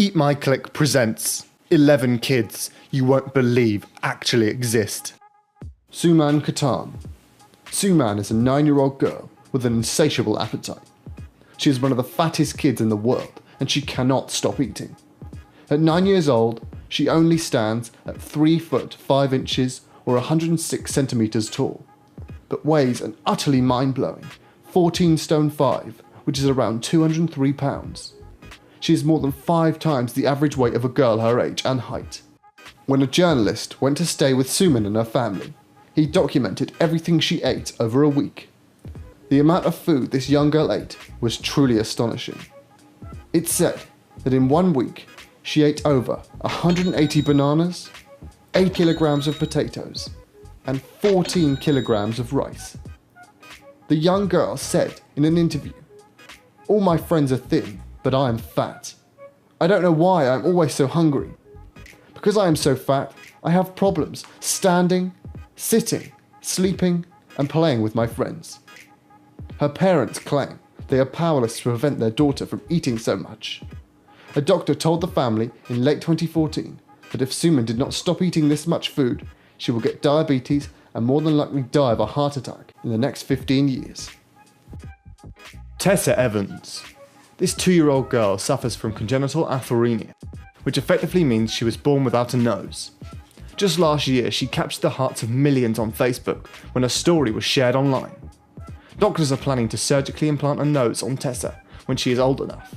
Eat My Click presents 11 kids you won't believe actually exist. Suman Katan. Suman is a 9-year-old girl with an insatiable appetite. She is one of the fattest kids in the world and she cannot stop eating. At 9 years old, she only stands at 3 foot 5 inches or 106 centimeters tall, but weighs an utterly mind-blowing 14 stone 5, which is around 203 pounds. She is more than 5 times the average weight of a girl her age and height. When a journalist went to stay with Suman and her family, he documented everything she ate over a week. The amount of food this young girl ate was truly astonishing. It's said that in 1 week, she ate over 180 bananas, 8 kilograms of potatoes, and 14 kilograms of rice. The young girl said in an interview, "All my friends are thin, but I am fat. I don't know why I'm always so hungry. Because I am so fat, I have problems standing, sitting, sleeping, and playing with my friends." Her parents claim they are powerless to prevent their daughter from eating so much. A doctor told the family in late 2014 that if Suman did not stop eating this much food, she will get diabetes and more than likely die of a heart attack in the next 15 years. Tessa Evans. This 2-year-old girl suffers from congenital atherenia, which effectively means she was born without a nose. Just last year, she captured the hearts of millions on Facebook when her story was shared online. Doctors are planning to surgically implant a nose on Tessa when she is old enough.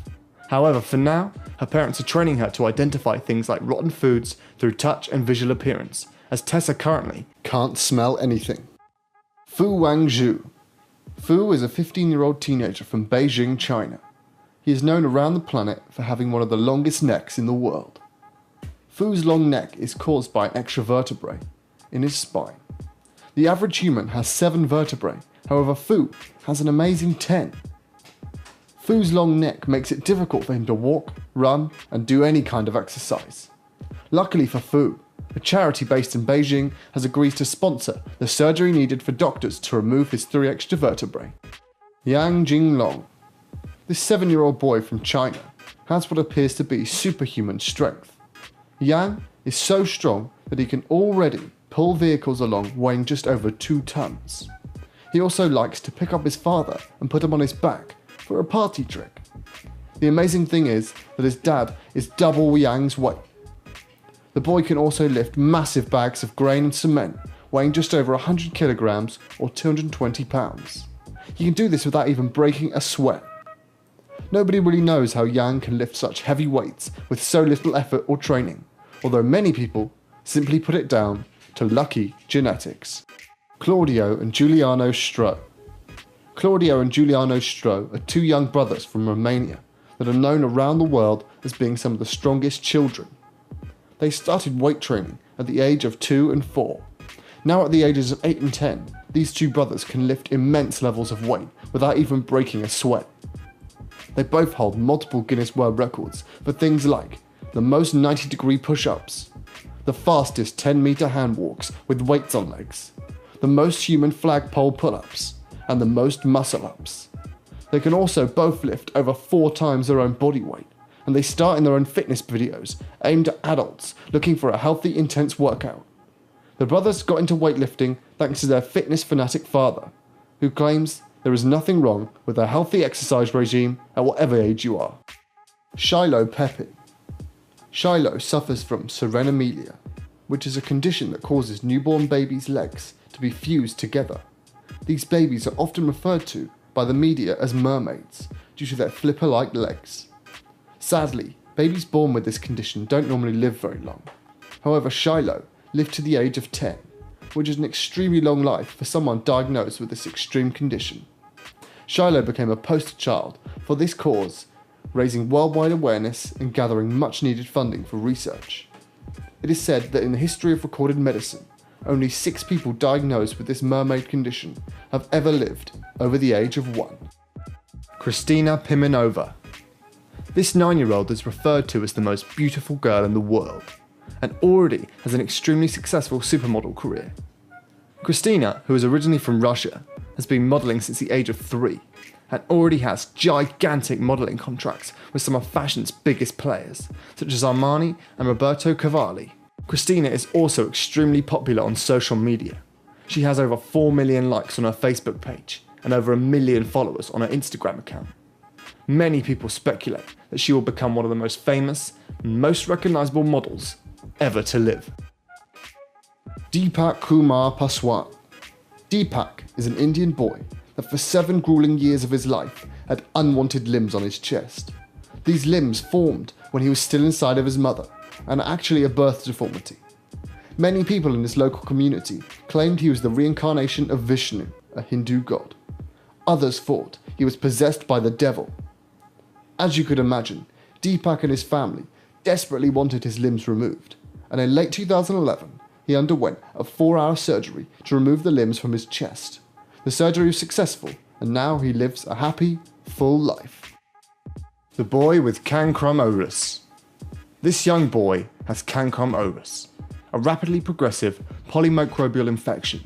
However, for now, her parents are training her to identify things like rotten foods through touch and visual appearance, as Tessa currently can't smell anything. Fu Wangzhu. Fu is a 15-year-old teenager from Beijing, China. He is known around the planet for having one of the longest necks in the world. Fu's long neck is caused by an extra vertebrae in his spine. The average human has 7 vertebrae, however Fu has an amazing 10. Fu's long neck makes it difficult for him to walk, run, and do any kind of exercise. Luckily for Fu, a charity based in Beijing has agreed to sponsor the surgery needed for doctors to remove his 3 extra vertebrae. Yang Jinglong. This 7-year-old boy from China has what appears to be superhuman strength. Yang is so strong that he can already pull vehicles along weighing just over 2 tons. He also likes to pick up his father and put him on his back for a party trick. The amazing thing is that his dad is double Yang's weight. The boy can also lift massive bags of grain and cement weighing just over 100 kilograms or 220 pounds. He can do this without even breaking a sweat. Nobody really knows how Yang can lift such heavy weights with so little effort or training, although many people simply put it down to lucky genetics. Claudio and Giuliano Stro. Claudio and Giuliano Stro are 2 young brothers from Romania that are known around the world as being some of the strongest children. They started weight training at the age of 2 and 4. Now at the ages of 8 and 10, these 2 brothers can lift immense levels of weight without even breaking a sweat. They both hold multiple Guinness World Records for things like the most 90-degree push-ups, the fastest 10-meter hand walks with weights on legs, the most human flagpole pull-ups, and the most muscle-ups. They can also both lift over 4 times their own body weight, and they star in their own fitness videos aimed at adults looking for a healthy, intense workout. The brothers got into weightlifting thanks to their fitness fanatic father, who claims there is nothing wrong with a healthy exercise regime at whatever age you are. Shiloh Pepin. Shiloh suffers from serenamelia, which is a condition that causes newborn babies' legs to be fused together. These babies are often referred to by the media as mermaids due to their flipper-like legs. Sadly, babies born with this condition don't normally live very long. However, Shiloh lived to the age of 10, which is an extremely long life for someone diagnosed with this extreme condition. Shiloh became a poster child for this cause, raising worldwide awareness and gathering much needed funding for research. It is said that in the history of recorded medicine, only 6 people diagnosed with this mermaid condition have ever lived over the age of 1. Kristina Pimenova. This 9-year-old is referred to as the most beautiful girl in the world, and already has an extremely successful supermodel career. Kristina, who is originally from Russia, has been modelling since the age of 3, and already has gigantic modelling contracts with some of fashion's biggest players, such as Armani and Roberto Cavalli. Christina is also extremely popular on social media. She has over 4 million likes on her Facebook page and over 1 million followers on her Instagram account. Many people speculate that she will become one of the most famous and most recognisable models ever to live. Deepak Kumar Paswan. Deepak is an Indian boy that for 7 grueling years of his life had unwanted limbs on his chest. These limbs formed when he was still inside of his mother and are actually a birth deformity. Many people in this local community claimed he was the reincarnation of Vishnu, a Hindu god. Others thought he was possessed by the devil. As you could imagine, Deepak and his family desperately wanted his limbs removed, and in late 2011, he underwent a 4-hour surgery to remove the limbs from his chest. The surgery was successful, and now he lives a happy, full life. The boy with cancrum oris. This young boy has cancrum oris, a rapidly progressive polymicrobial infection.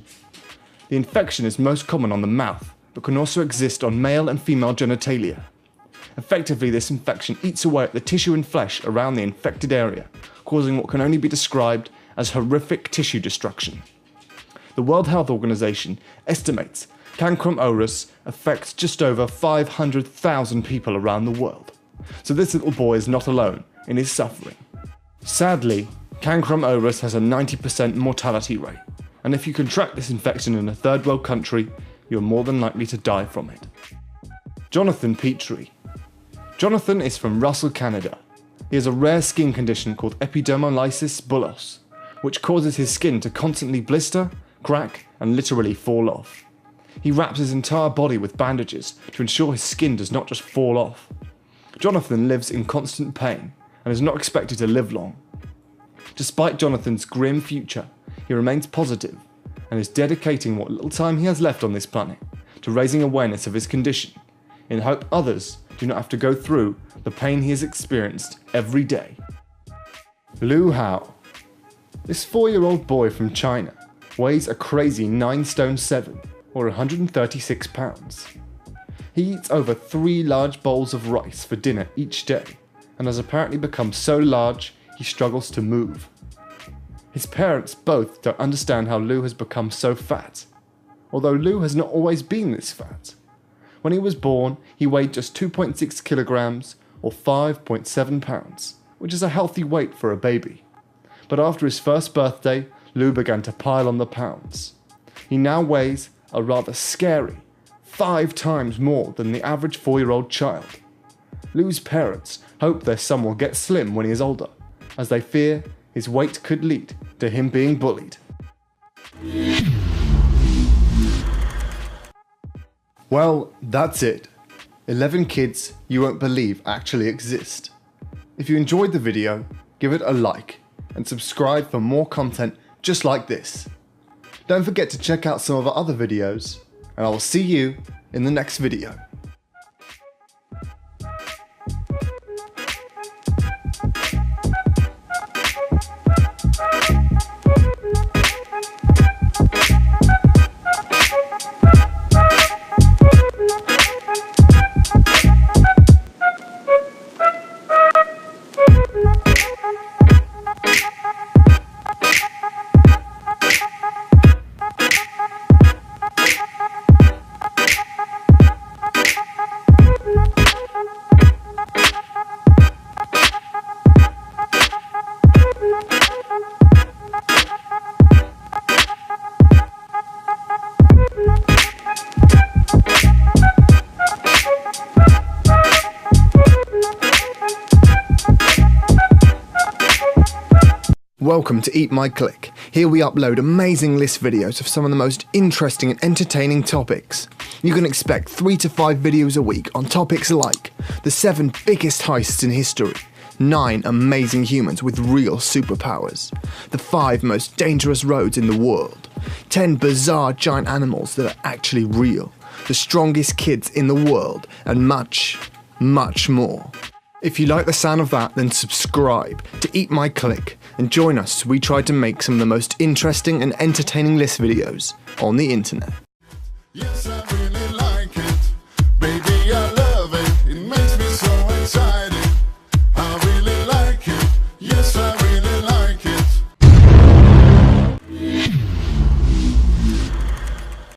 The infection is most common on the mouth, but can also exist on male and female genitalia. Effectively, this infection eats away at the tissue and flesh around the infected area, causing what can only be described as horrific tissue destruction. The World Health Organization estimates cancrum oris affects just over 500,000 people around the world. So this little boy is not alone in his suffering. Sadly, cancrum oris has a 90% mortality rate, and if you contract this infection in a third world country, you're more than likely to die from it. Jonathan Petrie. Jonathan is from Russell, Canada. He has a rare skin condition called epidermolysis bullosa, which causes his skin to constantly blister, crack, and literally fall off. He wraps his entire body with bandages to ensure his skin does not just fall off. Jonathan lives in constant pain and is not expected to live long. Despite Jonathan's grim future, he remains positive and is dedicating what little time he has left on this planet to raising awareness of his condition, in hope others do not have to go through the pain he has experienced every day. Lu Hao. This 4-year-old boy from China weighs a crazy 9 stone 7 or 136 pounds. He eats over 3 large bowls of rice for dinner each day and has apparently become so large he struggles to move. His parents both don't understand how Lu has become so fat, although Lu has not always been this fat. When he was born, he weighed just 2.6 kilograms or 5.7 pounds, which is a healthy weight for a baby. But after his first birthday, Lu began to pile on the pounds. He now weighs a rather scary 5 times more than the average 4-year-old child. Lu's parents hope their son will get slim when he is older, as they fear his weight could lead to him being bullied. Well, that's it. 11 kids you won't believe actually exist. If you enjoyed the video, give it a like and subscribe for more content just like this. Don't forget to check out some of our other videos, and I will see you in the next video. Welcome to Eat My Click. Here we upload amazing list videos of some of the most interesting and entertaining topics. You can expect 3 to 5 videos a week on topics like the 7 biggest heists in history, 9 amazing humans with real superpowers, the 5 most dangerous roads in the world, 10 bizarre giant animals that are actually real, the strongest kids in the world, and much, much more. If you like the sound of that, then subscribe to Eat My Click and join us as we try to make some of the most interesting and entertaining list videos on the internet. Yes, sir.